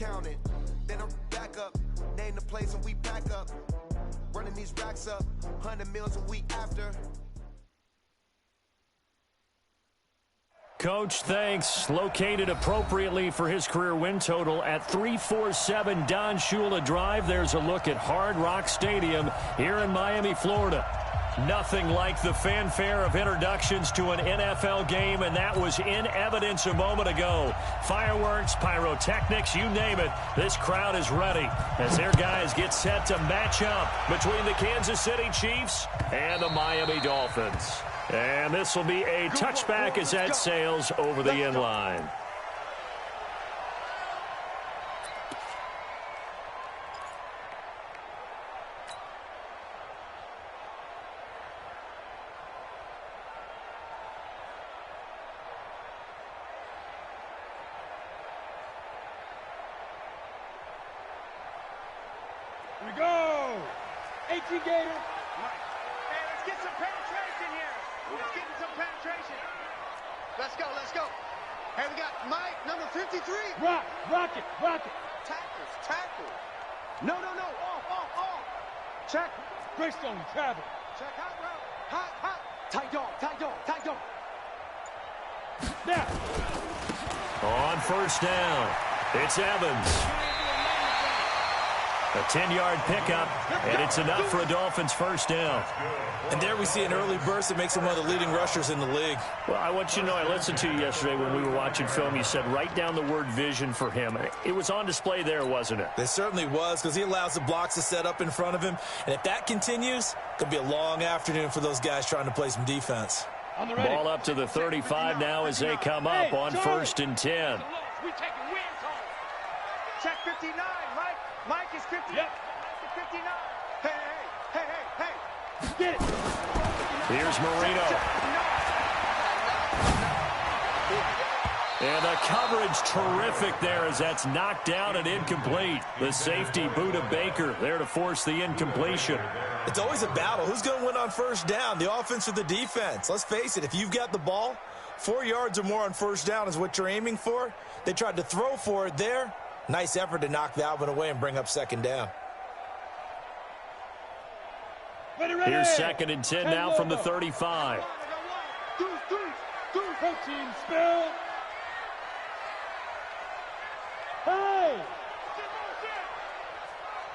counted. Then I'm back up, name the place and we pack up. Running these racks up, 100 meals a week after. Coach, thanks. Located appropriately for his career win total at 347 Don Shula Drive. There's a look at Hard Rock Stadium here in Miami, Florida. Nothing like the fanfare of introductions to an NFL game, and that was in evidence a moment ago. Fireworks, pyrotechnics, you name it. This crowd is ready as their guys get set to match up between the Kansas City Chiefs and the Miami Dolphins. And this will be a touchback as that sails over the end line. Here we go! 18 Gator. Hey, let's get some penetration here. Let's get some penetration. Let's go, let's go. Hey, we got Mike, number 53. Rock it. Tackles. No. Off. Check. Greystone, travel. Check, hot route. Hot. Tight dog. Now. On first down, it's Evans. A 10-yard pickup, and it's enough for a Dolphins first down. And there we see an early burst that makes him one of the leading rushers in the league. Well, I want you to know, I listened to you yesterday when we were watching film. You said write down the word vision for him. It was on display there, wasn't it? It certainly was, because he allows the blocks to set up in front of him. And if that continues, it could be a long afternoon for those guys trying to play some defense. Ball up to the 35 now as they come up on 1st and 10. We taking wins home. Check 59, Mike is 59. Yep. Mike is 59. Hey. Get it. Here's Marino. And the coverage terrific there as that's knocked down and incomplete. The safety, Buda Baker, there to force the incompletion. It's always a battle. Who's going to win on first down, the offense or the defense? Let's face it, if you've got the ball, 4 yards or more on first down is what you're aiming for. They tried to throw for it there. Nice effort to knock that one away and bring up second down. Here's 2nd and 10 now from the 35. Protein spill. Hey!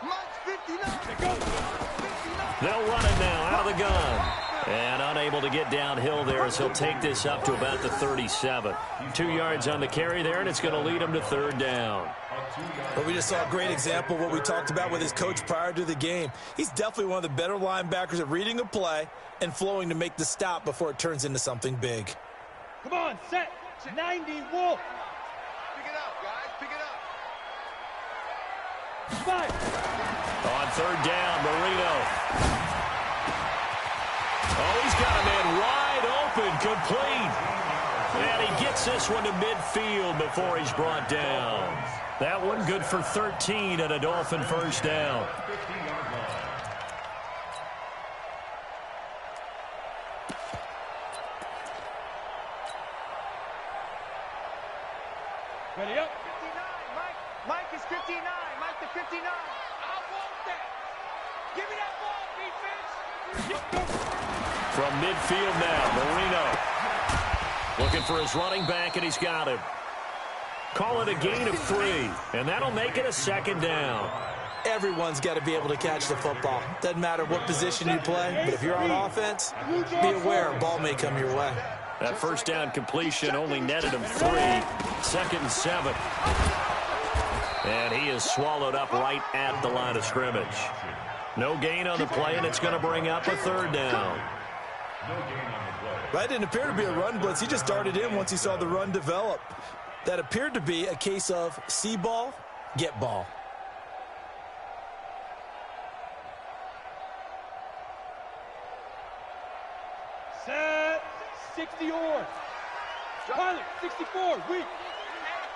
Mike's 59. They'll run it now out of the gun. And unable to get downhill there as he'll take this up to about the 37. 2 yards on the carry there, and it's going to lead him to 3rd down. But we just saw a great example of what we talked about with his coach prior to the game. He's definitely one of the better linebackers at reading a play and flowing to make the stop before it turns into something big. Come on, set. 90, Wolf. Pick it up, guys. Pick it up. Five. On 3rd down, Marino. Oh, he's got a man wide open, complete. And he gets this one to midfield before he's brought down. That one good for 13 and a Dolphin first down. Ready up. 59, Mike is 59. Mike the 59. I want that. Give me that ball, defense. From midfield now, Marino. Looking for his running back, and he's got him. Call it a gain of 3, and that'll make it a 2nd down. Everyone's got to be able to catch the football. Doesn't matter what position you play, but if you're on offense, be aware a ball may come your way. That first down completion only netted him 3. 2nd and 7. And he is swallowed up right at the line of scrimmage. No gain on the play, and it's going to bring up a 3rd down. That didn't appear to be a run blitz. He just darted in once he saw the run develop. That appeared to be a case of see ball, get ball. Set. 60 or. Pilot, 64, weak.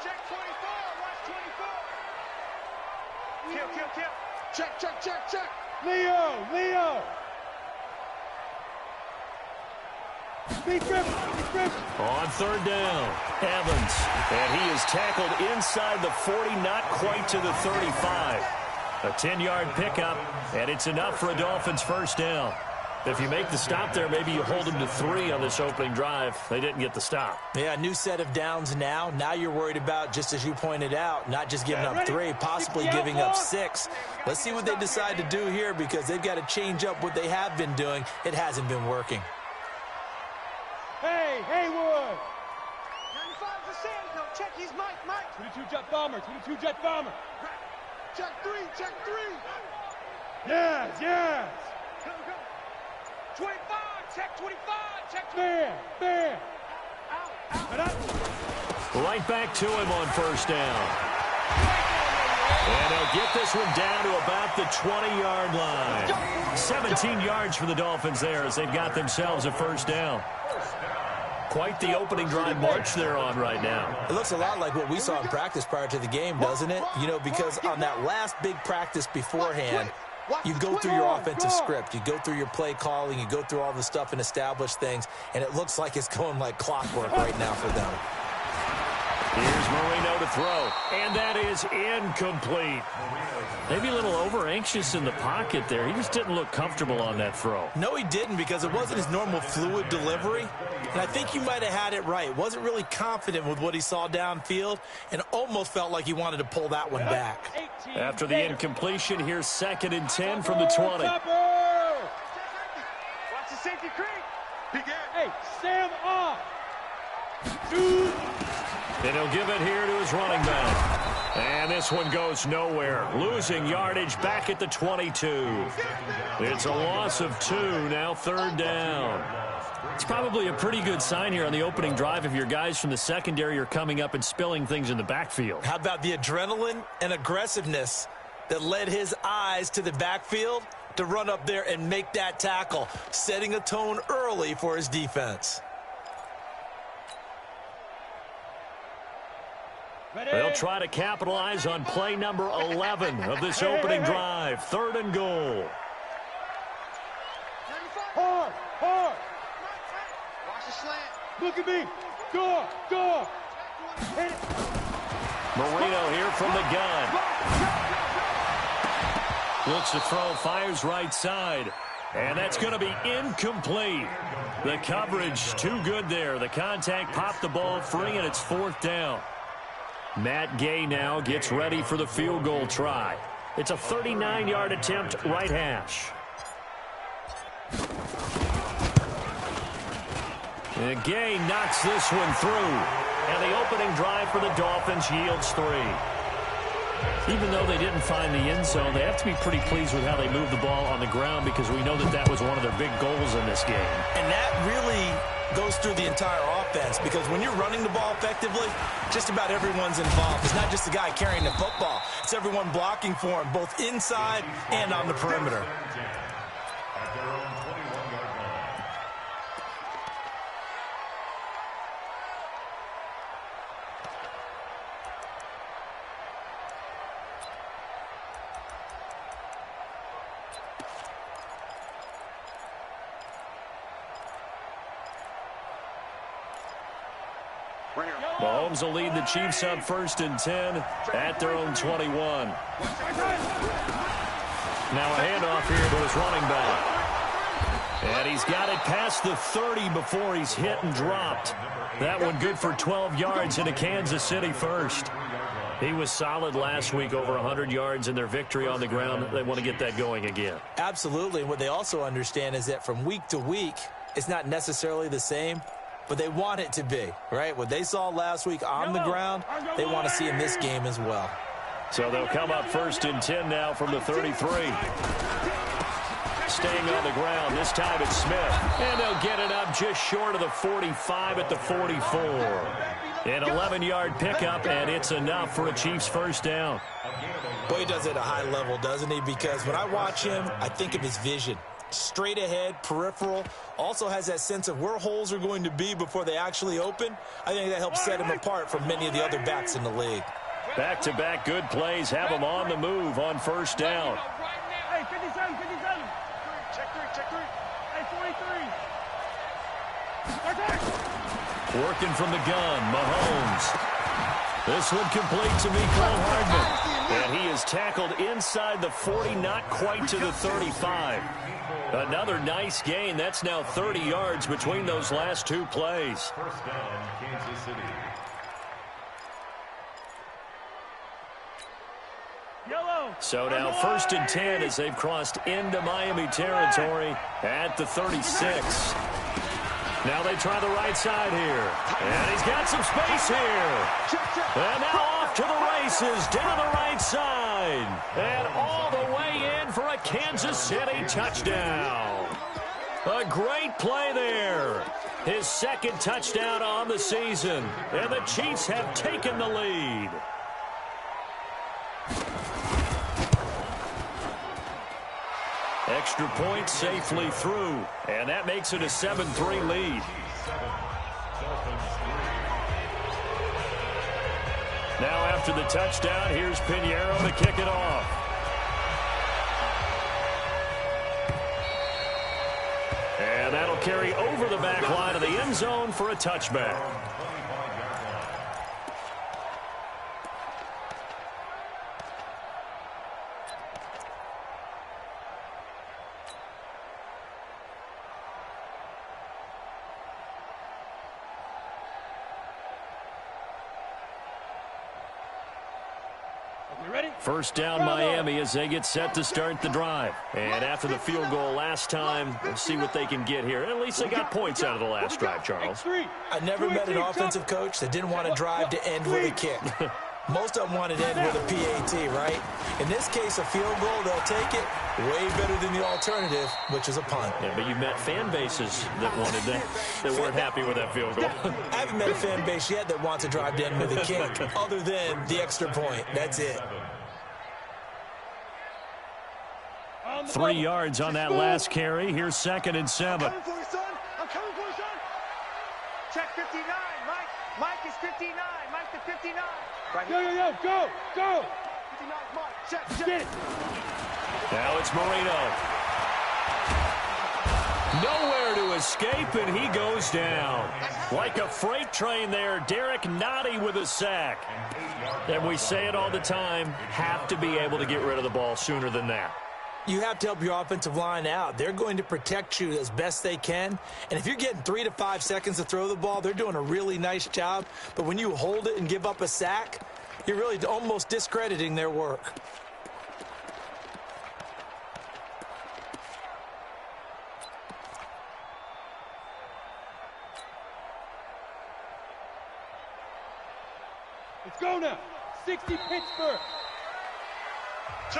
Check 24, watch 24. Kill. Check. Leo. Speed grip. On third down, Evans. And he is tackled inside the 40, not quite to the 35. A 10-yard pickup, and it's enough for a Dolphins first down. If you make the stop there, maybe you hold them to 3 on this opening drive. They didn't get the stop. Yeah, new set of downs now. Now you're worried about, just as you pointed out, not just giving up 3, possibly giving up 6. Let's see what they decide to do here, because they've got to change up what they have been doing. It hasn't been working. Hey, Haywood! 95 for Santo. Check his mic. 22 jet bomber. Check 3. Yes. Go. 25, check 25, check 25. Bam. Out. Right back to him on first down. And they'll get this one down to about the 20-yard line. 17 yards for the Dolphins there as they've got themselves a first down. Quite the opening drive march they're on right now. It looks a lot like what we saw in practice prior to the game, doesn't it? You know, because on that last big practice beforehand, you go through your offensive script. You go through your play calling. You go through all the stuff and establish things. And it looks like it's going like clockwork right now for them. Here's Marino to throw. And that is incomplete. Maybe a little over-anxious in the pocket there. He just didn't look comfortable on that throw. No, he didn't, because it wasn't his normal fluid delivery. And I think you might have had it right. Wasn't really confident with what he saw downfield and almost felt like he wanted to pull that one back. After the incompletion, here's 2nd and 10 from the 20. Watch the safety creep. Hey, Sam off. And he'll give it here to his running back. And this one goes nowhere. Losing yardage back at the 22. It's a loss of 2, now 3rd down. It's probably a pretty good sign here on the opening drive if your guys from the secondary are coming up and spilling things in the backfield. How about the adrenaline and aggressiveness that led his eyes to the backfield to run up there and make that tackle, setting a tone early for his defense. They'll try to capitalize on play number 11 of this opening drive. 3rd and goal. Hard. Watch the slant. Look at me. Door. Hit it. Marino here from the gun. Looks to throw, fires right side. And that's going to be incomplete. The coverage too good there. The contact popped the ball free, and it's 4th down. Matt Gay now gets ready for the field goal try. It's a 39-yard attempt, right hash. And Gay knocks this one through. And the opening drive for the Dolphins yields 3. Even though they didn't find the end zone, they have to be pretty pleased with how they moved the ball on the ground, because we know that was one of their big goals in this game. And that really goes through the entire offense, because when you're running the ball effectively, just about everyone's involved. It's not just the guy carrying the football. It's everyone blocking for him, both inside and on the perimeter. Mahomes will lead the Chiefs up 1st and 10 at their own 21. Now a handoff here to his running back. And he's got it past the 30 before he's hit and dropped. That one good for 12 yards into Kansas City first. He was solid last week, over 100 yards in their victory on the ground. They want to get that going again. Absolutely. And what they also understand is that from week to week, it's not necessarily the same, but they want it to be, right? What they saw last week on the ground, they want to see in this game as well. So they'll come up 1st and 10 now from the 33. Staying on the ground, this time it's Smith. And they'll get it up just short of the 45 at the 44. An 11-yard pickup, and it's enough for a Chiefs first down. Boy, he does it at a high level, doesn't he? Because when I watch him, I think of his vision. Straight ahead, peripheral, also has that sense of where holes are going to be before they actually open. I think that helps set him apart from many of the other backs in the league. Back-to-back good plays have him on the move on first down. Hey, 57. Check 3. Hey, 43. Working from the gun, Mahomes. This one complete to Mecole Hardman. And he is tackled inside the 40, not quite to the 35. Another nice gain. That's now 30 yards between those last two plays. First down, Kansas City. So now 1st and 10 as they've crossed into Miami territory at the 36. Now they try the right side here. And he's got some space here. And now off to the races down the right side. And all the way in for a Kansas City touchdown. A great play there. His 2nd touchdown on the season. And the Chiefs have taken the lead. Extra point safely through, and that makes it a 7-3 lead. Now after the touchdown, here's Pinheiro to kick it off. And that'll carry over the back line of the end zone for a touchback. First down Miami as they get set to start the drive. And after the field goal last time, we'll see what they can get here. At least they got points out of the last drive, Charles. I never met an offensive coach that didn't want to drive to end with a kick. Most of them wanted to end with a PAT, right? In this case, a field goal, they'll take it. Way better than the alternative, which is a punt. Yeah, but you've met fan bases that wanted that weren't happy with that field goal. I haven't met a fan base yet that wants to drive to end with a kick, other than the extra point. That's it. 3 yards on that last carry. Here's 2nd and 7. I'm coming for you, son. I'm coming for you, son. Check 59. Mike is 59. Mike the 59. Right here. Yo, go. 59 is Mike. Check. Get it. Now it's Marino. Nowhere to escape, and he goes down. Like a freight train there, Derek Nottie with a sack. And we say it all the time, have to be able to get rid of the ball sooner than that. You have to help your offensive line out. They're going to protect you as best they can. And if you're getting 3 to 5 seconds to throw the ball, they're doing a really nice job. But when you hold it and give up a sack, you're really almost discrediting their work. Let's go now. 60 Pittsburgh.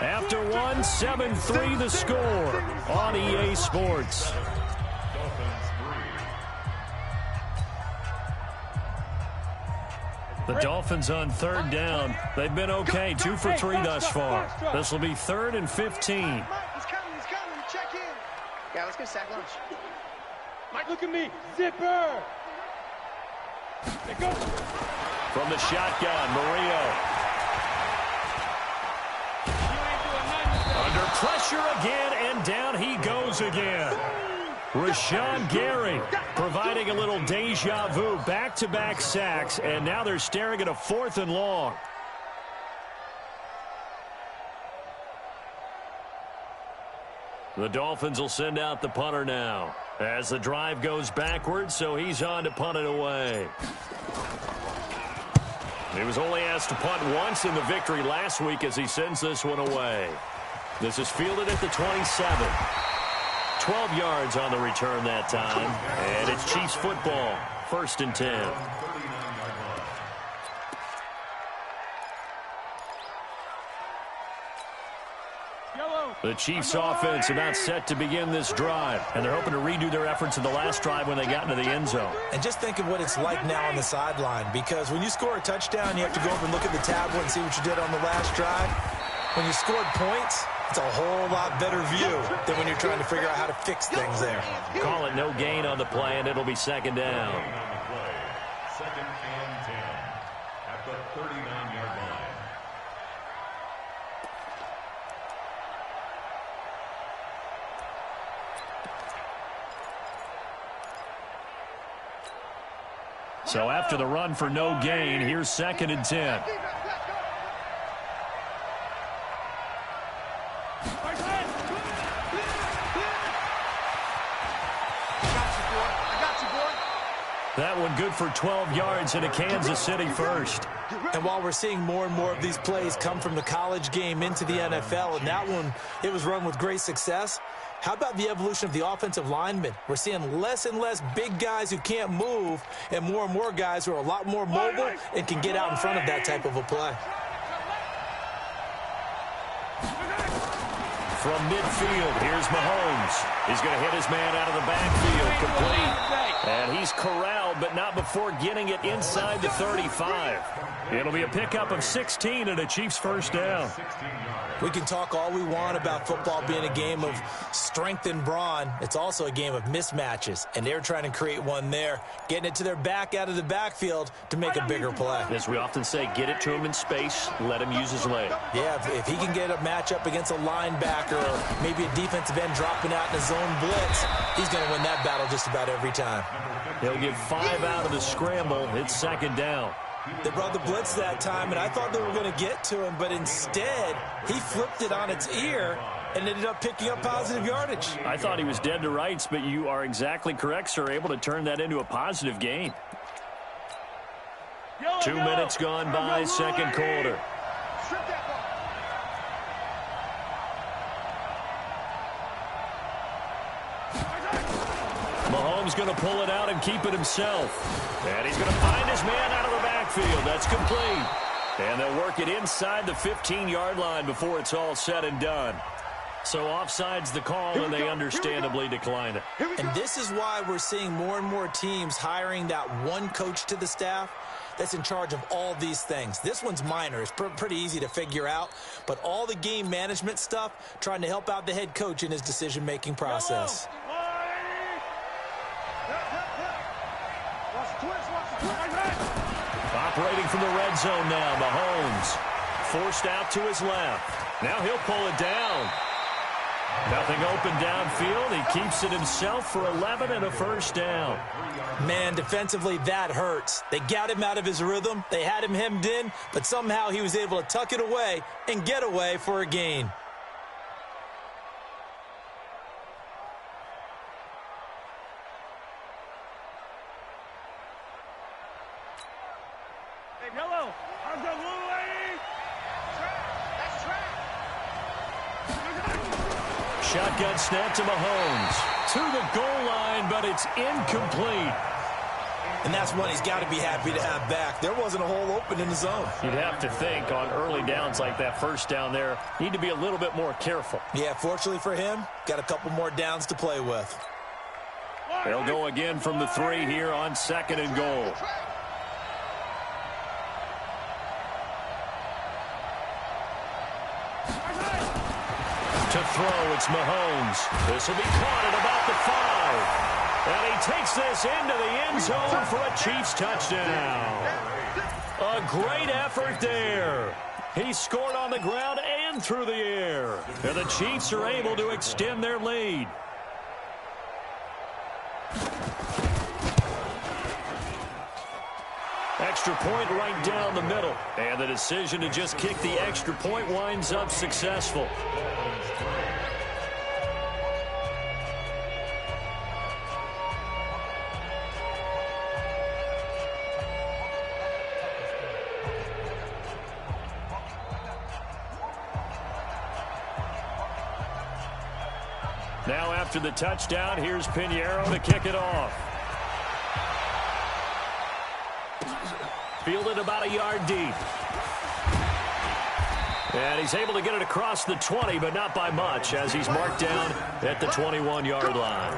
After one, 7-3 the score on EA Sports. The Dolphins on 3rd down. They've been okay, 2 for 3 thus far. This will be 3rd and 15. Mike, he's coming. Check in. Yeah, let's get a sack lunch. Mike, look at me. Zipper. Let's go. From the shotgun, Murillo. Under pressure again, and down he goes again. Rashawn Gary providing a little deja vu, back-to-back sacks, and now they're staring at a 4th and long. The Dolphins will send out the punter now as the drive goes backwards, so he's on to punt it away. He was only asked to punt once in the victory last week as he sends this one away. This is fielded at the 27. 12 yards on the return that time. And it's Chiefs football. 1st and 10. The Chiefs offense about set to begin this drive. And they're hoping to redo their efforts in the last drive when they got into the end zone. And just think of what it's like now on the sideline. Because when you score a touchdown, you have to go up and look at the tablet and see what you did on the last drive. When you scored points, it's a whole lot better view than when you're trying to figure out how to fix things there. Call it no gain on the play, and it'll be 2nd down. 2nd and 10 at the 39-yard line. So after the run for no gain, here's 2nd and 10. That one good for 12 yards and a Kansas City first. And while we're seeing more and more of these plays come from the college game into the NFL, and that one, it was run with great success, how about the evolution of the offensive linemen? We're seeing less and less big guys who can't move and more guys who are a lot more mobile and can get out in front of that type of a play. From midfield, here's Mahomes. He's going to hit his man out of the backfield, complete. And he's corralled, but not before getting it inside the 35. It'll be a pickup of 16 and a Chiefs first down. We can talk all we want about football being a game of strength and brawn. It's also a game of mismatches, and they're trying to create one there, getting it to their back out of the backfield to make a bigger play. As we often say, get it to him in space, let him use his leg. Yeah, if he can get a matchup against a linebacker or maybe a defensive end dropping out in a zone blitz, he's going to win that battle just about every time. He'll get 5 out of the scramble. It's 2nd down. They brought the blitz that time, and I thought they were going to get to him, but instead, he flipped it on its ear and ended up picking up positive yardage. I thought he was dead to rights, but you are exactly correct, sir, able to turn that into a positive gain. 2 minutes gone by, second quarter. Mahomes going to pull it out and keep it himself. And he's going to find his man out of the backfield. That's complete. And they'll work it inside the 15-yard line before it's all said and done. So offside's the call, and they understandably decline it. And this is why we're seeing more and more teams hiring that one coach to the staff that's in charge of all these things. This one's minor. It's pretty easy to figure out. But all the game management stuff, trying to help out the head coach in his decision-making process. Operating from the red zone now, Mahomes. Forced out to his left. Now he'll pull it down. Nothing open downfield. He keeps it himself for 11 and a first down. Man, defensively, that hurts. They got him out of his rhythm. They had him hemmed in, but somehow he was able to tuck it away and get away for a gain. Shotgun snap to Mahomes. To the goal line, but it's incomplete. And that's one he's got to be happy to have back. There wasn't a hole open in the zone. You'd have to think on early downs like that first down there, need to be a little bit more careful. Yeah, fortunately for him, got a couple more downs to play with. They'll go again from the 3 here on 2nd and goal. To throw, it's Mahomes. This will be caught at about the 5. And he takes this into the end zone for a Chiefs touchdown. A great effort there. He scored on the ground and through the air. And the Chiefs are able to extend their lead. Extra point right down the middle. And the decision to just kick the extra point winds up successful. Now after the touchdown, here's Pinheiro to kick it off. Fielded about a yard deep. And he's able to get it across the 20, but not by much, as he's marked down at the 21-yard line.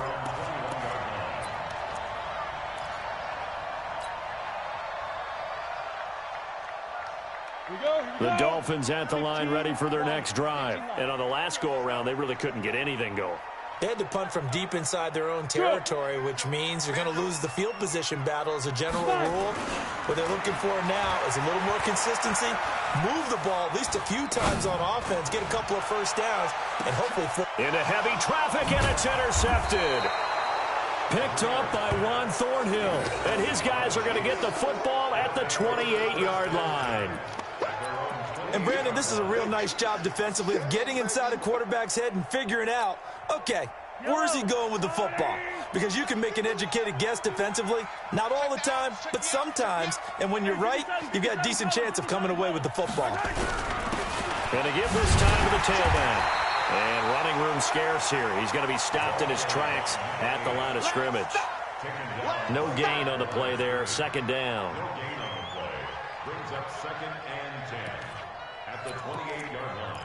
The Dolphins at the line ready for their next drive. And on the last go-around, they really couldn't get anything going. They had to punt from deep inside their own territory, which means you're going to lose the field position battle as a general rule. What they're looking for now is a little more consistency, move the ball at least a few times on offense, get a couple of first downs, and hopefully... Into heavy traffic, and it's intercepted. picked up by Juan Thornhill. And his guys are going to get the football at the 28-yard line. And, Brandon, this is a real nice job defensively of getting inside a quarterback's head and figuring out, okay, where's he going with the football? Because you can make an educated guess defensively. Not all the time, but sometimes. And when you're right, you've got a decent chance of coming away with the football. Going to give this time to the tailback. And running room scarce here. He's going to be stopped in his tracks at the line of scrimmage. No gain on the play there. Second down. No gain on the play. Brings up 2nd and 10 at the 28-yard line.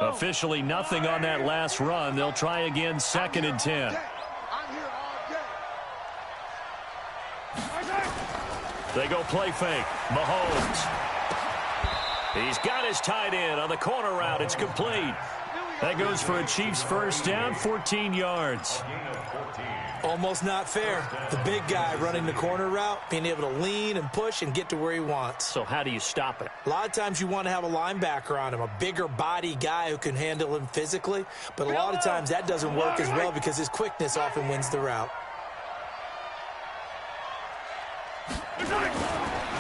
Officially nothing on that last run. They'll try again, 2nd and 10. I'm here all day. They go play fake. Mahomes. He's got his tight end on the corner route. It's complete. That goes for a Chiefs first down, 14 yards. Almost not fair. The big guy running the corner route, being able to lean and push and get to where he wants. So how do you stop it? A lot of times you want to have a linebacker on him, a bigger body guy who can handle him physically. But a lot of times that doesn't work as well because his quickness often wins the route.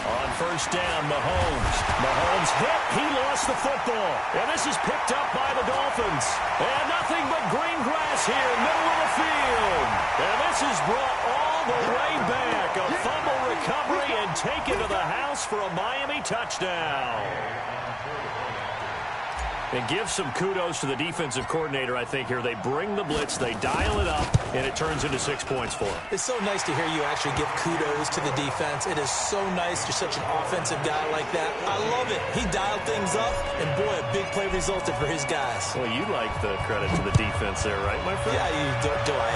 On first down, Mahomes. Mahomes hit. He lost the football. And this is picked up by the Dolphins. And nothing but green grass here, middle of the field. And this is brought all the way back. A fumble recovery and taken to the house for a Miami touchdown. And give some kudos to the defensive coordinator, I think, here. They bring the blitz, they dial it up, and it turns into 6 points for them. It's so nice to hear you actually give kudos to the defense. It is so nice you're such an offensive guy like that. I love it. He dialed things up, and boy, a big play resulted for his guys. Well, you like the credit to the defense there, right, my friend? Yeah, do I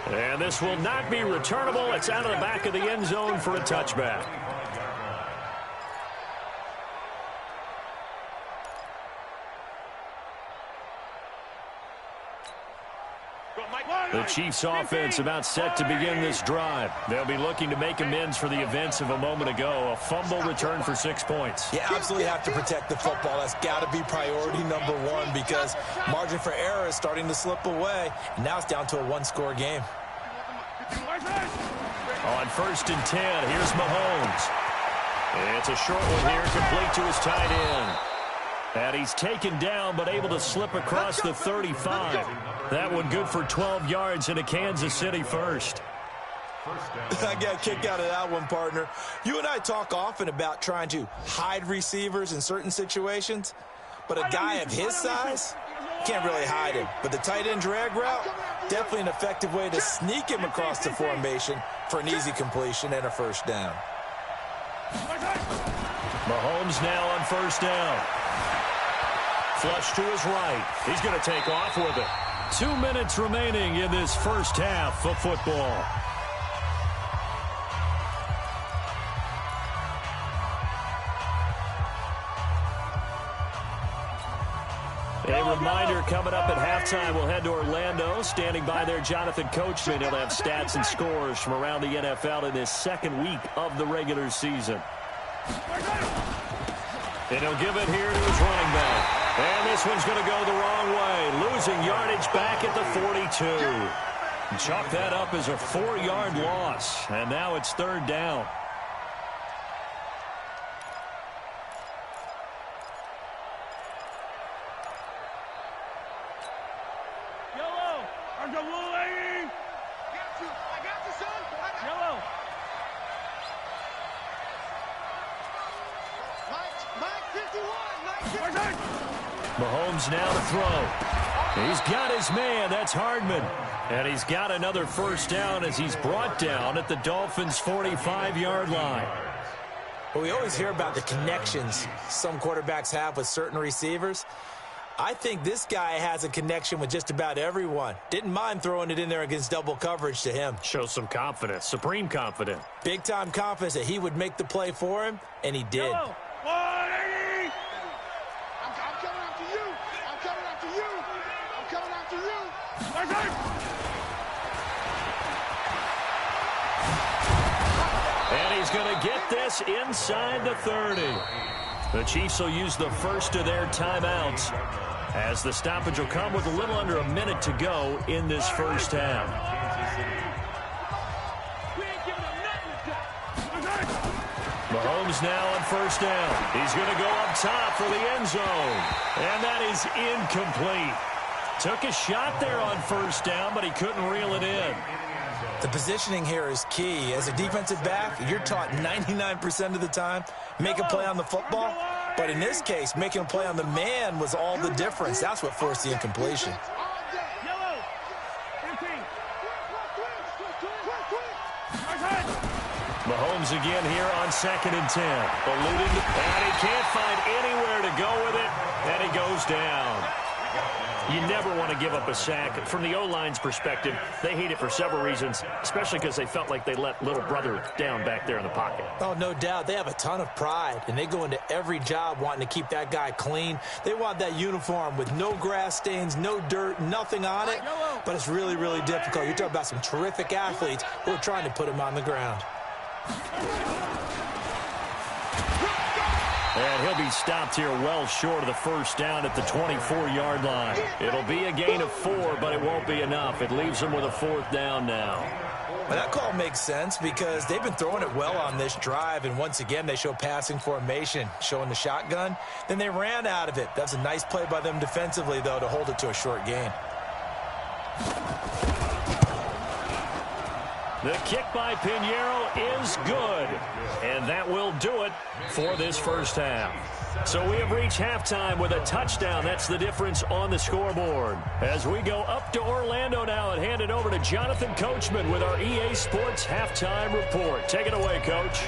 ever? And this will not be returnable. It's out of the back of the end zone for a touchback. The Chiefs offense about set to begin this drive. They'll be looking to make amends for the events of a moment ago. A fumble return for 6 points. You absolutely have to protect the football. That's got to be priority number one because margin for error is starting to slip away. And now it's down to a one-score game. On first and 10, here's Mahomes. It's a short one here, complete to his tight end. And he's taken down, but able to slip across the 35. That one good for 12 yards into Kansas City first. I got a kick out of that one, partner. You and I talk often about trying to hide receivers in certain situations, but a guy of his size can't really hide him. But the tight end drag route, definitely an effective way to sneak him across the formation for an easy completion and a first down. Mahomes now on first down. Flush to his right. He's going to take off with it. 2 minutes remaining in this first half of football. A reminder coming up at halftime, we'll head to Orlando. Standing by there, Jonathan Coachman. He'll have stats and scores from around the NFL in this second week of the regular season. And he'll give it here to his running back. And this one's going to go the wrong way. Losing yardage back at the 42. Chalk that up as a 4-yard loss. And now it's third down. Yellow. I'm the blue lady. I got you, son. Yellow. Mike 51. Mike 51. Mahomes now to throw. He's got his man. That's Hardman. And he's got another first down as he's brought down at the Dolphins' 45-yard line. Well, we always hear about the connections some quarterbacks have with certain receivers. I think this guy has a connection with just about everyone. Didn't mind throwing it in there against double coverage to him. Shows some confidence, supreme confidence. Big-time confidence that he would make the play for him, and he did. Yellow. 180. I'm coming after you. I'm coming after you. I'm coming after you. And he's going to get this inside the 30. The Chiefs will use the first of their timeouts as the stoppage will come with a little under a minute to go in this first half. Mahomes now on first down. He's going to go up top for the end zone. And that is incomplete. Took a shot there on first down, but he couldn't reel it in. The positioning here is key. As a defensive back, you're taught 99% of the time, make a play on the football. But in this case, making a play on the man was all the difference. That's what forced the incompletion. Mahomes again here on 2nd and 10. Eluding, and he can't find anywhere to go with it, and he goes down. You never want to give up a sack. From the O-line's perspective, they hate it for several reasons, especially because they felt like they let little brother down back there in the pocket. Oh, no doubt. They have a ton of pride, and they go into every job wanting to keep that guy clean. They want that uniform with no grass stains, no dirt, nothing on it, but it's really, really difficult. You're talking about some terrific athletes who are trying to put him on the ground. And he'll be stopped here well short of the first down at the 24-yard line. It'll be a gain of 4, but it won't be enough. It leaves them with a 4th down now. Well, that call makes sense because they've been throwing it well on this drive, and once again they show passing formation, showing the shotgun. Then they ran out of it. That's a nice play by them defensively, though, to hold it to a short gain. The kick by Pinheiro is good, and that will do it for this first half. So we have reached halftime with a touchdown. That's the difference on the scoreboard. As we go up to Orlando now and hand it over to Jonathan Coachman with our EA Sports Halftime Report. Take it away, Coach.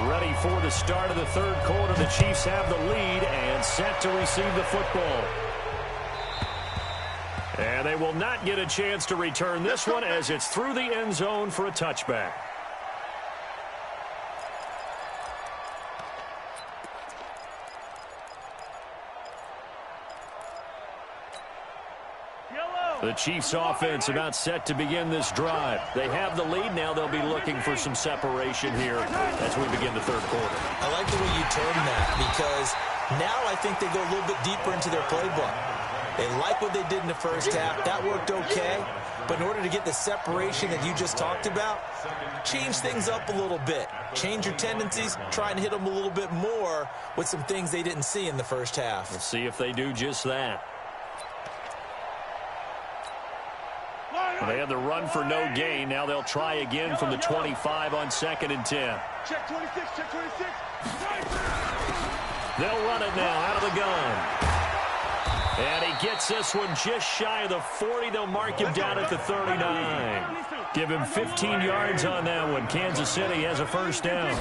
Ready for the start of the third quarter. The Chiefs have the lead and set to receive the football. And they will not get a chance to return this one as it's through the end zone for a touchback. The Chiefs offense about set to begin this drive. They have the lead now. They'll be looking for some separation here as we begin the third quarter. I like the way you term that because now I think they go a little bit deeper into their playbook. They like what they did in the first half. That worked okay. But in order to get the separation that you just talked about, change things up a little bit. Change your tendencies. Try and hit them a little bit more with some things they didn't see in the first half. We'll see if they do just that. They had the run for no gain. Now they'll try again from the 25 on 2nd and 10. Check 26, check 26. They'll run it now out of the gun. And he gets this one just shy of the 40. They'll mark him down at the 39. Give him 15 yards on that one. Kansas City has a first down.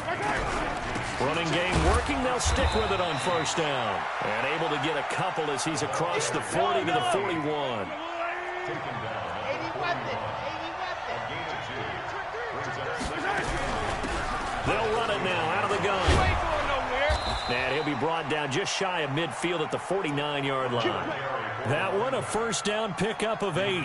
Running game working. They'll stick with it on first down. And able to get a couple as he's across the 40 to the 41. They'll run it now out of the gun. And he'll be brought down just shy of midfield at the 49-yard line. That one, a first down pickup of 8.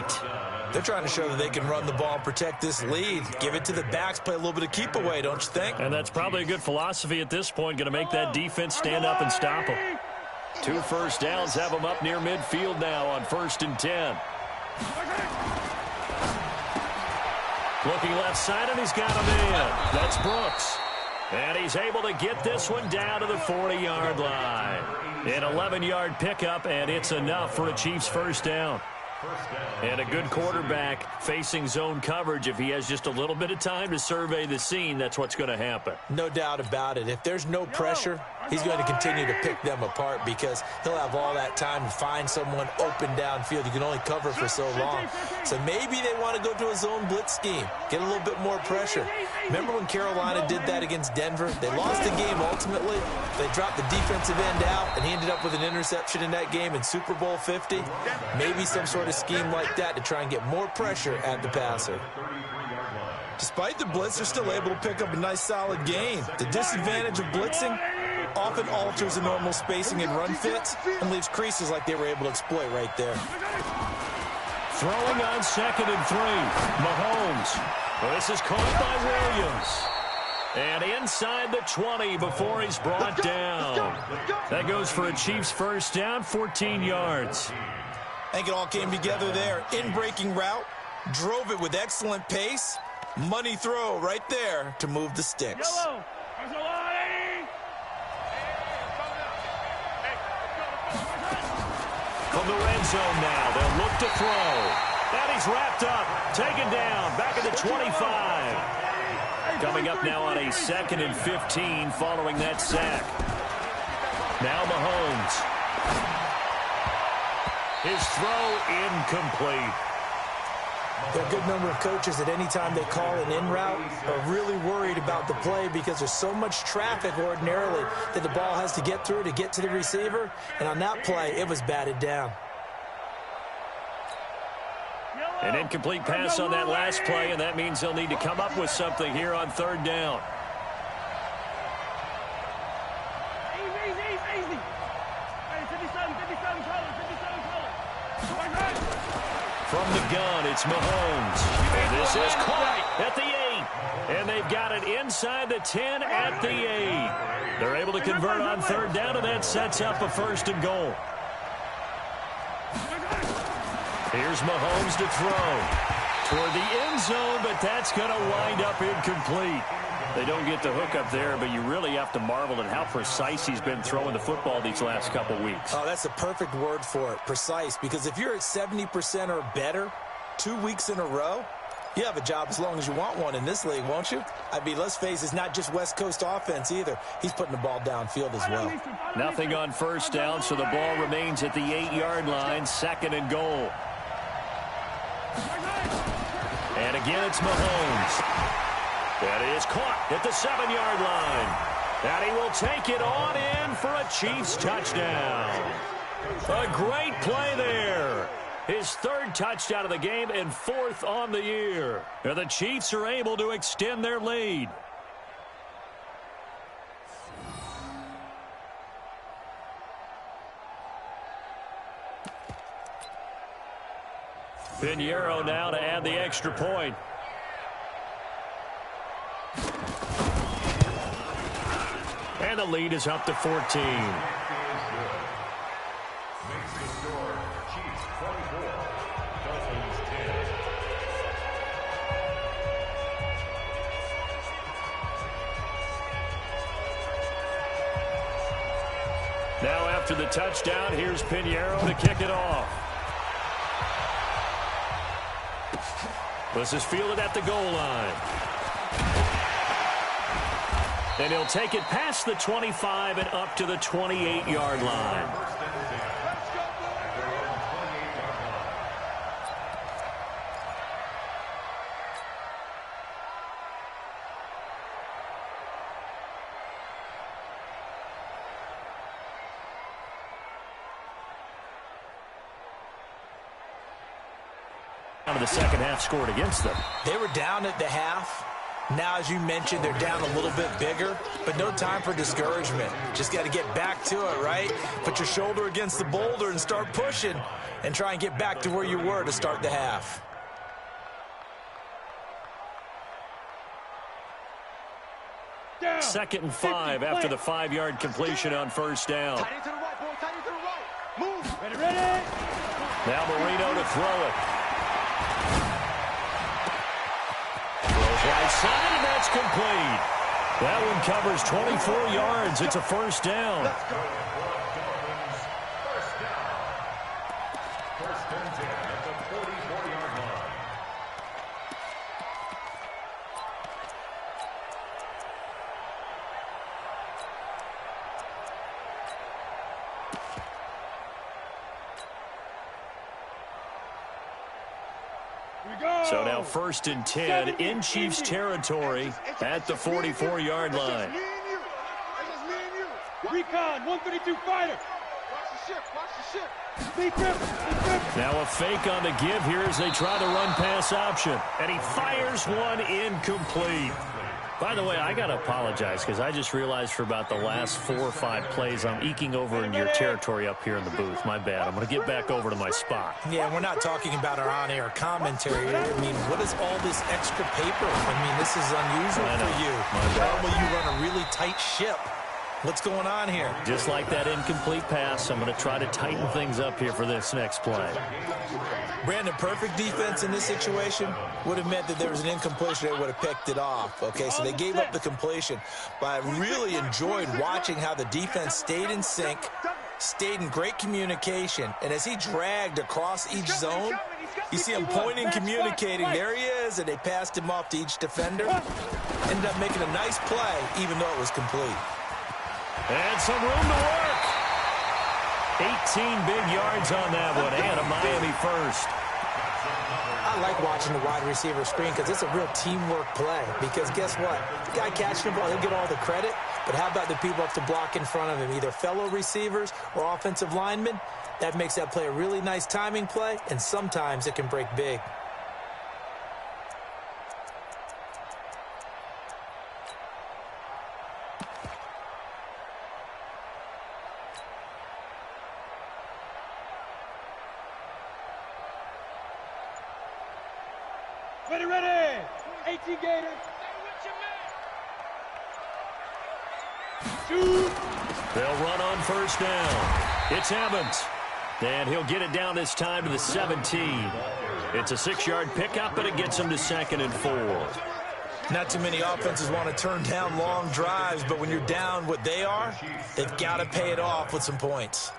They're trying to show that they can run the ball and protect this lead. Give it to the backs, play a little bit of keep away, don't you think? And that's probably a good philosophy at this point. Going to make that defense stand up and stop them. 2 first downs have them up near midfield now on 1st and 10. Looking left side, and he's got him in. That's Brooks. And he's able to get this one down to the 40-yard line. An 11-yard pickup, and it's enough for a Chiefs first down. And a good quarterback facing zone coverage. If he has just a little bit of time to survey the scene, that's what's going to happen. No doubt about it. If there's no pressure, he's going to continue to pick them apart because he'll have all that time to find someone open downfield. You can only cover for so long. So maybe they want to go to a zone blitz scheme, get a little bit more pressure. Remember when Carolina did that against Denver? They lost the game ultimately. They dropped the defensive end out, and he ended up with an interception in that game in Super Bowl 50. Maybe some sort of scheme like that to try and get more pressure at the passer. Despite the blitz, they're still able to pick up a nice solid gain. The disadvantage of blitzing often alters the normal spacing and run fits and leaves creases like they were able to exploit right there. Throwing on 2nd and 3. Mahomes. This is caught by Williams. And inside the 20 before he's brought down. That goes for a Chiefs first down, 14 yards. I think it all came together there. In-breaking route, drove it with excellent pace. Money throw right there to move the sticks. From the red zone now, they'll look to throw. And he's wrapped up, taken down, back at the 25. Coming up now on a 2nd and 15 following that sack. Now Mahomes. His throw incomplete. There are a good number of coaches at any time they call an in route are really worried about the play because there's so much traffic ordinarily that the ball has to get through to get to the receiver. And on that play, it was batted down. An incomplete pass on that last play, and that means they'll need to come up with something here on 3rd down. From the gun, it's Mahomes. And this is caught at the 8. And they've got it inside the 10 at the 8. They're able to convert on 3rd down, and that sets up a 1st and goal. Here's Mahomes to throw toward the end zone, but that's going to wind up incomplete. They don't get the hook up there, but you really have to marvel at how precise he's been throwing the football these last couple weeks. Oh, that's a perfect word for it, precise, because if you're at 70% or better 2 weeks in a row, you have a job as long as you want one in this league, won't you? I mean, let's face it, it's not just West Coast offense either. He's putting the ball downfield as well. Nothing on 1st down, so the ball remains at the 8-yard line, 2nd and goal. And again, it's Mahomes. That is caught at the 7-yard line. And he will take it on in for a Chiefs touchdown. A great play there. His 3rd touchdown of the game and 4th on the year. And the Chiefs are able to extend their lead. Pinheiro now to add the extra point. And the lead is up to 14. Makes the score Chiefs 24, Dolphins 10. Now after the touchdown, here's Pinheiro to kick it off. This is fielded at the goal line. And he'll take it past the 25 and up to the 28-yard line. The second half scored against them. They were down at the half. Now, as you mentioned, they're down a little bit bigger, but no time for discouragement. Just got to get back to it, right? Put your shoulder against the boulder and start pushing and try and get back to where you were to start the half. Down. 2nd and 5 after the 5-yard completion on 1st down. Tight end to the right, boy. Tight end to the right. Move. Ready. Now Marino to throw it. Right side, and that's complete. That one covers 24 yards. It's a 1st down. Let's go. Dolphins, 1st down. 1st and 10 at the 44-yard line. So now 1st and 10 in Chiefs territory at the 44-yard line. Recon, 132 fighter. Watch the ship, watch the ship. Now a fake on the give here as they try to run pass option. And he fires one incomplete. By the way, I got to apologize because I just realized for about the last 4 or 5 plays I'm eking over into your territory up here in the booth. My bad. I'm going to get back over to my spot. Yeah, we're not talking about our on-air commentary. I mean, what is all this extra paper? I mean, this is unusual for you. Normally you run a really tight ship. What's going on here? Just like that incomplete pass, I'm going to try to tighten things up here for this next play. Brandon, perfect defense in this situation would have meant that there was an incompletion. They would have picked it off. Okay, so they gave up the completion. But I really enjoyed watching how the defense stayed in sync, stayed in great communication. And as he dragged across each zone, you see him pointing, communicating. There he is, and they passed him off to each defender. Ended up making a nice play, even though it was complete. And some room to work. 18 big yards on that one, and a Miami first. I like watching the wide receiver screen because it's a real teamwork play. Because guess what? The guy catching the ball, he'll get all the credit. But how about the people up to block in front of him, either fellow receivers or offensive linemen? That makes that play a really nice timing play, and sometimes it can break big. Ready. 18 Gators. Shoot. They'll run on first down. It's Evans. And he'll get it down this time to the 17. It's a 6-yard pickup, and it gets him to 2nd and 4. Not too many offenses want to turn down long drives, but when you're down what they are, they've got to pay it off with some points.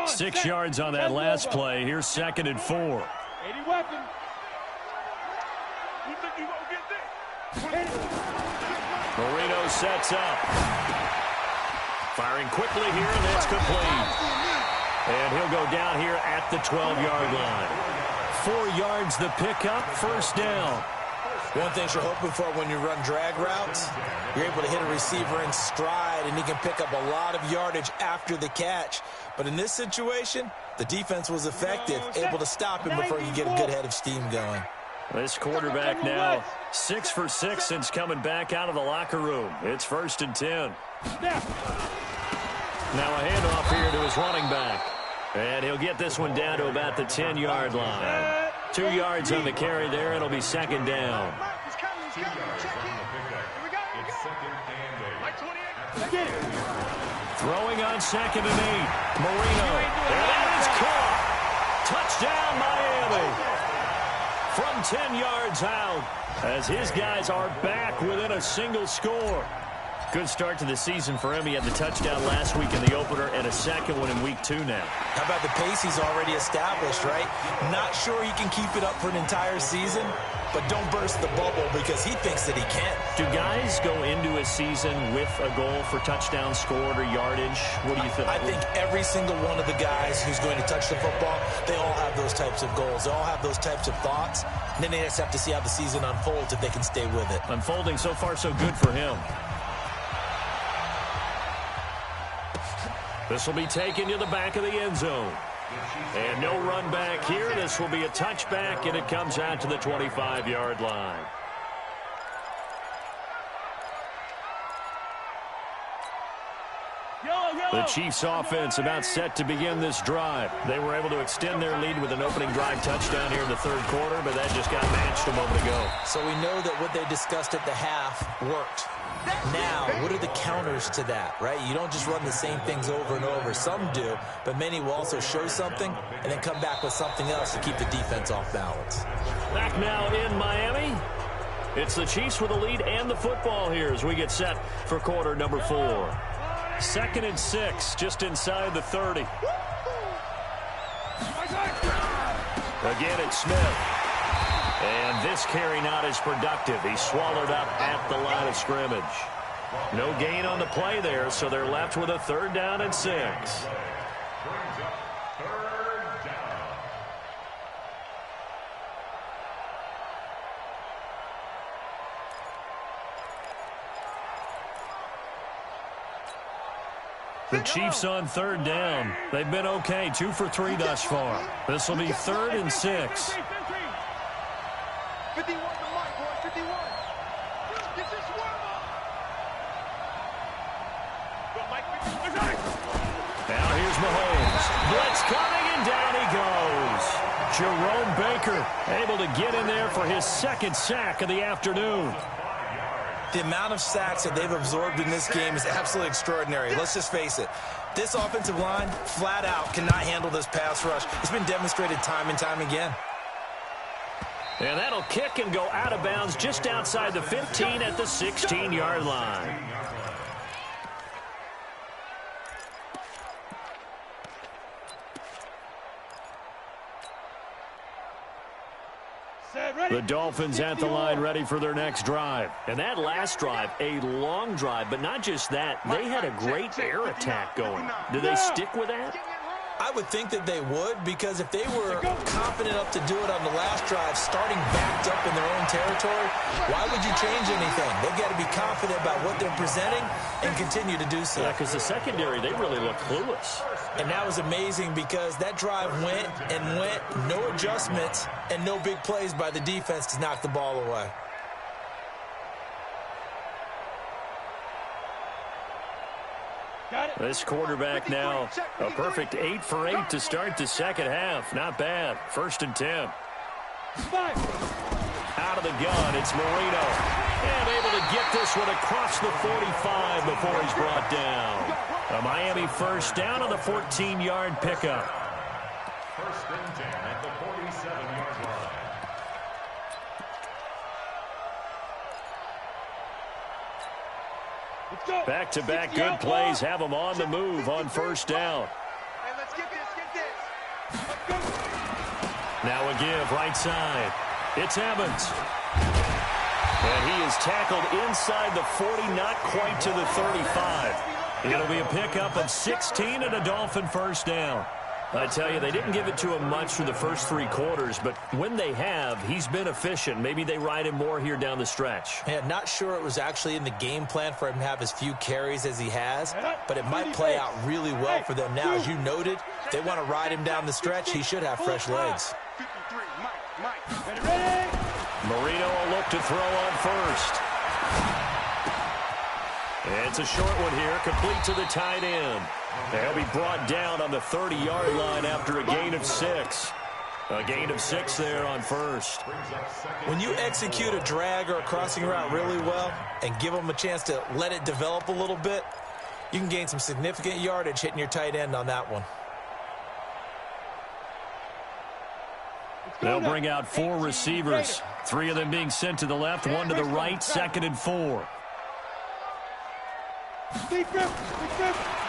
6 yards on that last play. Here's 2nd and 4. 80 weapons. You think you gonna get this? Marino sets up. Firing quickly here, and that's complete. And he'll go down here at the 12-yard line. 4 yards the pickup, first down. One thing you're hoping for when you run drag routes, you're able to hit a receiver in stride, and he can pick up a lot of yardage after the catch. But in this situation, the defense was effective, able to stop him before he could get a good head of steam going. This quarterback now 6 for 6 since coming back out of the locker room. It's 1st and 10. Now a handoff here to his running back. And he'll get this one down to about the 10-yard line. 2 yards on the carry there. It'll be 2nd down. Throwing on 2nd and 8. Marino. And that is caught. Touchdown, Miami. From 10 yards out, as his guys are back within a single score. Good start to the season for him. He had the touchdown last week in the opener and a second one in week 2 now. How about the pace he's already established, right? Not sure he can keep it up for an entire season, but don't burst the bubble because he thinks that he can. Do guys go into a season with a goal for touchdown scored or yardage? What do you think? I think every single one of the guys who's going to touch the football, they all have those types of goals. They all have those types of thoughts. And then they just have to see how the season unfolds if they can stay with it. Unfolding so far so good for him. This will be taken to the back of the end zone. And no run back here. This will be a touchback, and it comes out to the 25-yard line. The Chiefs offense about set to begin this drive. They were able to extend their lead with an opening drive touchdown here in the 3rd quarter, but that just got matched a moment ago. So we know that what they discussed at the half worked. Now, what are the counters to that, right? You don't just run the same things over and over. Some do, but many will also show something and then come back with something else to keep the defense off balance. Back now in Miami. It's the Chiefs with the lead and the football here as we get set for quarter number 4. 2nd and 6, just inside the 30. Again, it's Smith. And this carry not as productive. He's swallowed up at the line of scrimmage. No gain on the play there, so they're left with a 3rd down and 6. Brings up 3rd down. The Chiefs on 3rd down. They've been okay, 2 for 3 thus far. This will be 3rd and 6. 51 to Mike, boy, 51. Get this worm up. Go, Mike, 51. Now here's Mahomes. Blitz coming, and down he goes. Jerome Baker able to get in there for his second sack of the afternoon. The amount of sacks that they've absorbed in this game is absolutely extraordinary. Let's just face it. This offensive line, flat out, cannot handle this pass rush. It's been demonstrated time and time again. And that'll kick and go out of bounds just outside the 15 at the 16-yard line. The Dolphins at the line ready for their next drive. And that last drive, a long drive, but not just that. They had a great air attack going. Do they stick with that? I would think that they would, because if they were confident enough to do it on the last drive, starting backed up in their own territory, why would you change anything? They've got to be confident about what they're presenting and continue to do so. Yeah, because the secondary, they really look clueless. And that was amazing because that drive went and went, no adjustments, and no big plays by the defense to knock the ball away. This quarterback now, a perfect 8 for 8 to start the second half. Not bad. 1st and 10. Out of the gun, it's Marino. And able to get this one across the 45 before he's brought down. A Miami first down on the 14-yard pickup. 1st and 10 at the 47-yard line. Back-to-back good plays have them on the move on 1st down. Hey, let's get this. Now a give right side. It's Evans. And he is tackled inside the 40, not quite to the 35. It'll be a pickup of 16 and a Dolphin 1st down. I tell you, they didn't give it to him much through the first 3 quarters, but when they have, he's been efficient. Maybe they ride him more here down the stretch. Yeah, not sure it was actually in the game plan for him to have as few carries as he has, but it might play out really well for them now. As you noted, if they want to ride him down the stretch, he should have fresh legs. 53, Mike. Marino will look to throw on 1st. It's a short one here, complete to the tight end. They'll be brought down on the 30-yard line after a gain of 6. A gain of 6 there on 1st. When you execute a drag or a crossing route really well and give them a chance to let it develop a little bit, you can gain some significant yardage hitting your tight end on that one. They'll bring out 4 receivers. 3 of them being sent to the left, 1 to the right, 2nd and 4.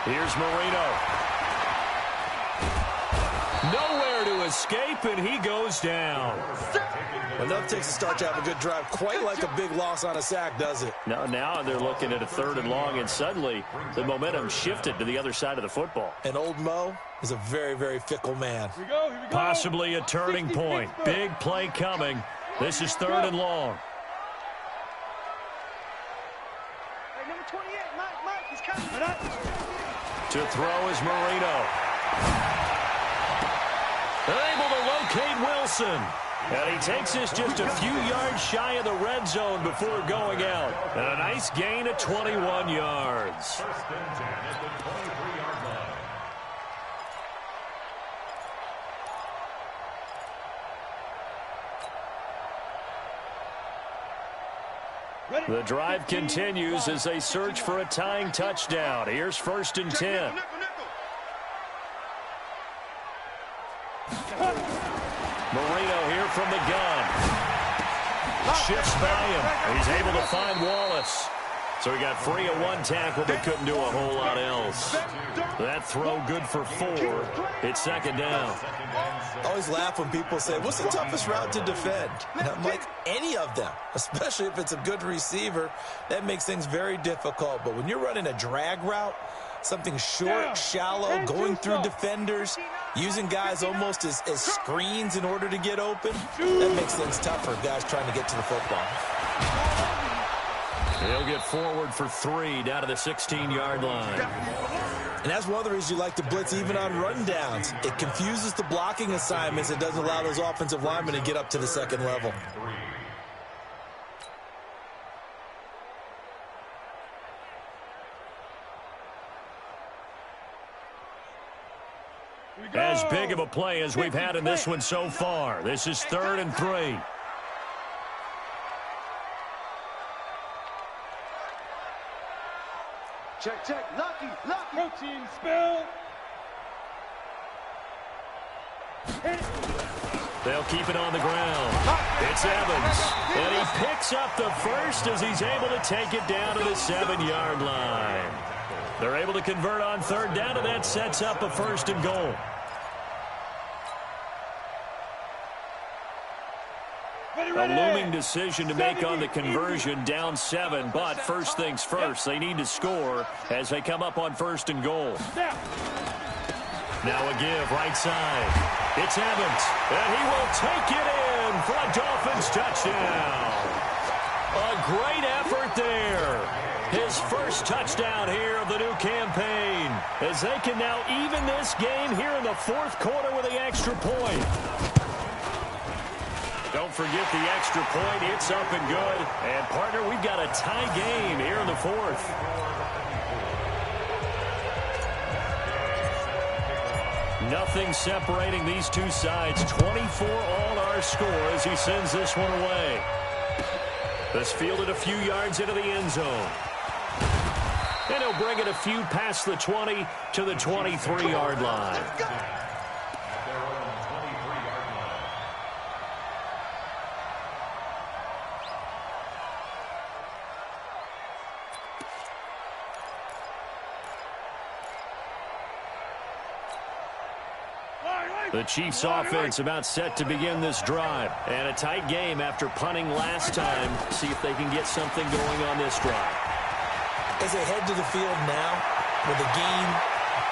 Here's Marino. Nowhere to escape, and he goes down. Enough takes to start to have a good drive. Quite like a big loss on a sack, does it? Now they're looking at a 3rd and long, and suddenly the momentum shifted to the other side of the football. And old Mo is a very, very fickle man. Here we go. Possibly a turning point. Big play coming. This is 3rd and long. Hey, number 28, Mike, he's coming. To throw is Marino. Able to locate Wilson. And he takes this just a few yards shy of the red zone before going out. And a nice gain of 21 yards. 1st and 10 at the 23-yard line. The drive continues as they search for a tying touchdown. Here's 1st and 10. Marino here from the gun. Shifts by him. He's able to find Wallace. So he got free of 1 tackle, but couldn't do a whole lot else. That throw good for 4. It's 2nd down. I always laugh when people say, what's the toughest route to defend? And I'm like, any of them, especially if it's a good receiver. That makes things very difficult. But when you're running a drag route, something short, shallow, going through defenders, using guys almost as screens in order to get open, that makes things tough for guys trying to get to the football. He'll get forward for 3 down to the 16-yard line. And that's one of the reasons you like to blitz even on rundowns. It confuses the blocking assignments. It doesn't allow those offensive linemen to get up to the second level. As big of a play as we've had in this one so far. This is 3rd and 3. Check, check. Lucky. Protein spill. They'll keep it on the ground. It's Evans. And he picks up the first as he's able to take it down to the 7-yard line. They're able to convert on 3rd down, and that sets up a 1st and goal. A looming decision to make on the conversion, down 7, but first things first, they need to score as they come up on 1st and goal. Now a give, right side. It's Evans, and he will take it in for a Dolphins touchdown. A great effort there. His first touchdown here of the new campaign, as they can now even this game here in the 4th quarter with the extra point. Don't forget the extra point. It's up and good. And, partner, we've got a tie game here in the 4th. Nothing separating these two sides. 24 all our score as he sends this one away. This fielded a few yards into the end zone. And he'll bring it a few past the 20 to the 23-yard line. The Chiefs offense about set to begin this drive. And a tight game after punting last time. See if they can get something going on this drive. As they head to the field now, with the game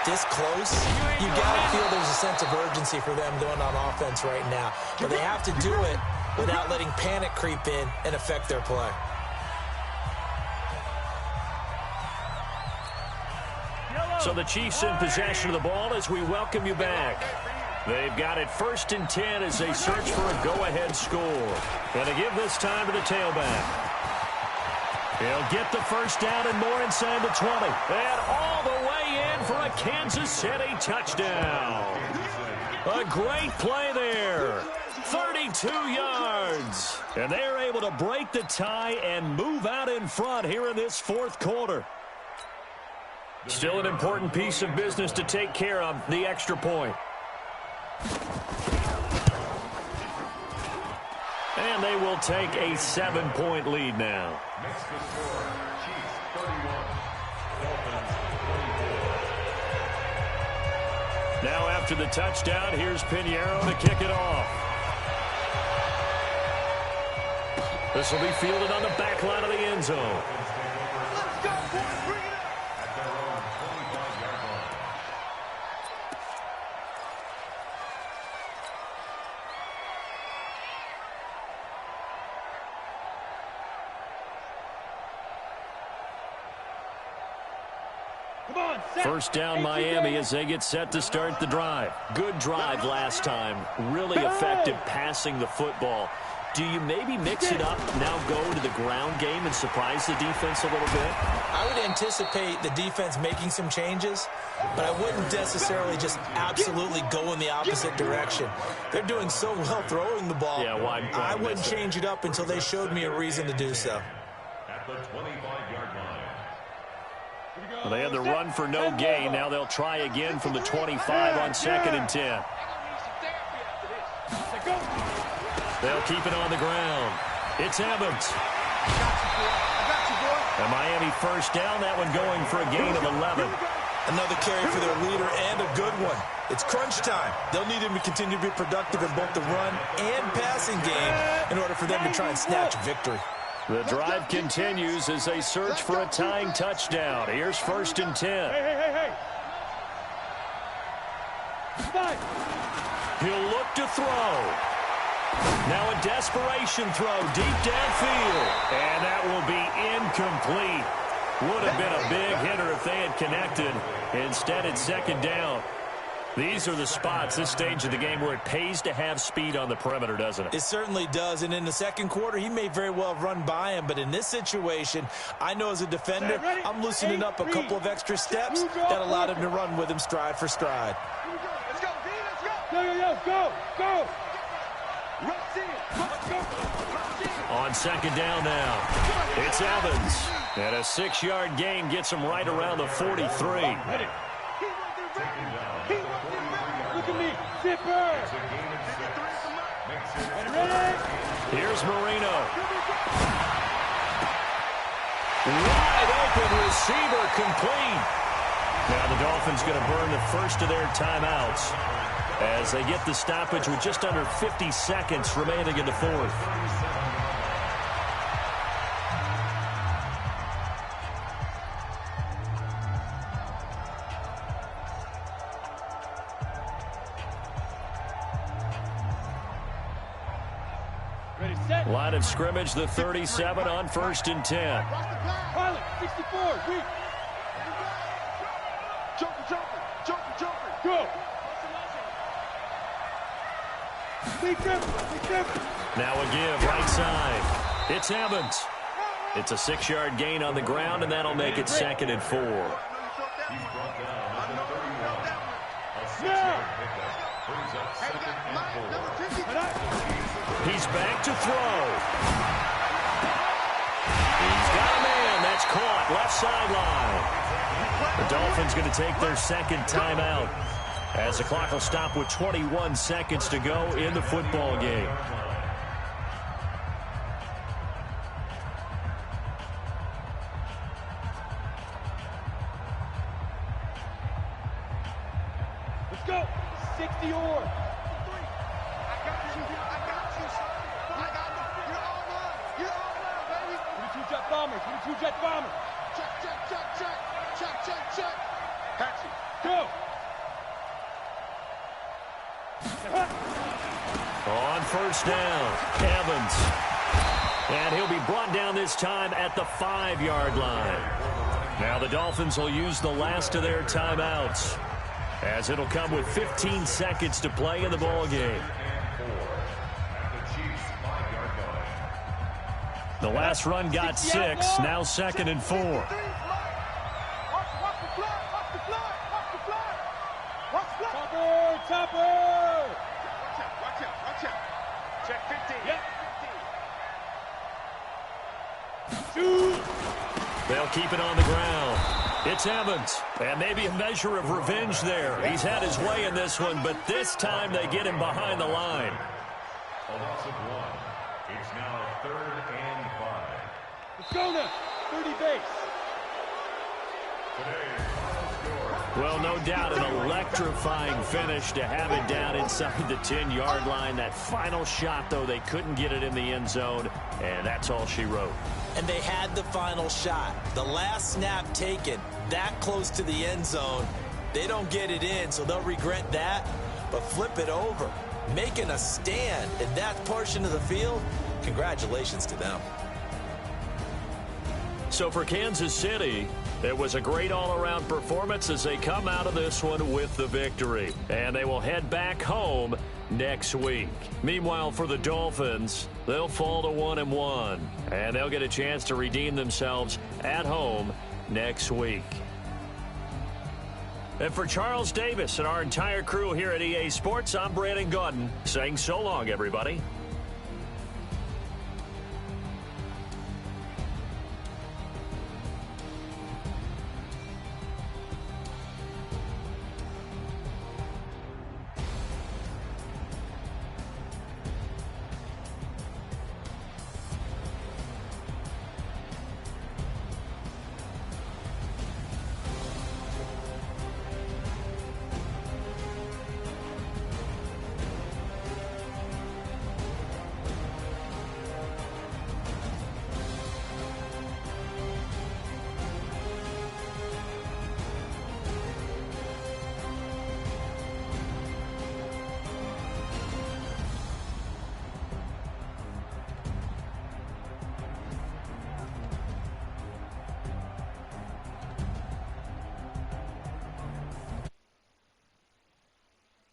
this close, you got to feel there's a sense of urgency for them going on offense right now. But they have to do it without letting panic creep in and affect their play. So the Chiefs in possession of the ball as we welcome you back. They've got it 1st and 10 as they search for a go-ahead score. And to give this time to the tailback. He'll get the first down and more inside the 20. And all the way in for a Kansas City touchdown. A great play there. 32 yards. And they're able to break the tie and move out in front here in this 4th quarter. Still an important piece of business to take care of, the extra point. And they will take a 7-point lead now. Makes the score, Chiefs 31, Dolphins 24. Now after the touchdown, here's Pinheiro to kick it off. This will be fielded on the back line of the end zone. Let's go, boys. Bring it up. At their own 25-yard line. First down Miami as they get set to start the drive. Good drive last time. Really effective passing the football. Do you maybe mix it up, now go to the ground game and surprise the defense a little bit? I would anticipate the defense making some changes, but I wouldn't necessarily just absolutely go in the opposite direction. They're doing so well throwing the ball. Yeah, why I wouldn't change it up until they showed me a reason to do so. At the 25-yard line. Well, they had the run for no gain. Now they'll try again from the 25 on 2nd and 10. They'll keep it on the ground. It's Evans. And Miami first down. That one going for a gain of 11. Another carry for their leader and a good one. It's crunch time. They'll need him to continue to be productive in both the run and passing game in order for them to try and snatch victory. The drive continues as they search for a tying touchdown. Here's 1st and 10. Hey. He'll look to throw. Now a desperation throw deep downfield. And that will be incomplete. Would have been a big hitter if they had connected. Instead, it's 2nd down. These are the spots, this stage of the game, where it pays to have speed on the perimeter, doesn't it? It certainly does, and in the 2nd quarter, he may very well have run by him, but in this situation, I know as a defender, I'm loosening up a couple of extra steps that allowed him to run with him stride for stride. Let's go, D. Go, go, go. On second down now, it's Evans. And a 6-yard gain gets him right around the 43. Look at me, zipper. Ready? Here's Marino. Wide open receiver complete. Now the Dolphins going to burn the first of their timeouts as they get the stoppage with just under 50 seconds remaining in the fourth. Ready, set. Line of scrimmage, the 37 on 1st and 10. Pilot, 64, weak. Joker. Go. Big grip. Now a give, right side. It's Evans. It's a 6-yard gain on the ground, and that'll make it 2nd and 4. He's back to throw. He's got a man. That's caught. Left sideline. The Dolphins going to take their second timeout as the clock will stop with 21 seconds to go in the football game. Let's go. 60 or. Two-jet bomber. Check. Taxi. Go. On first down, Evans. And he'll be brought down this time at the 5-yard line. Now the Dolphins will use the last of their timeouts, as it'll come with 15 seconds to play in the ball game. The last run got 6, now 2nd and 4. Topper! Watch out. Check 15. Yep. Shoot! They'll keep it on the ground. It's Evans, and maybe a measure of revenge there. He's had his way in this one, but this time they get him behind the line. A loss of 1. It's now 3rd and 5. Let's go now. 30 base. Today's final score. Well, no doubt an electrifying finish to have it down inside the 10-yard line. That final shot, though, they couldn't get it in the end zone, and that's all she wrote. And they had the final shot. The last snap taken that close to the end zone. They don't get it in, so they'll regret that. But flip it over, making a stand in that portion of the field, congratulations to them. So for Kansas City, it was a great all-around performance as they come out of this one with the victory. And they will head back home next week. Meanwhile, for the Dolphins, they'll fall to 1-1. And they'll get a chance to redeem themselves at home next week. And for Charles Davis and our entire crew here at EA Sports, I'm Brandon Gaudin saying so long, everybody.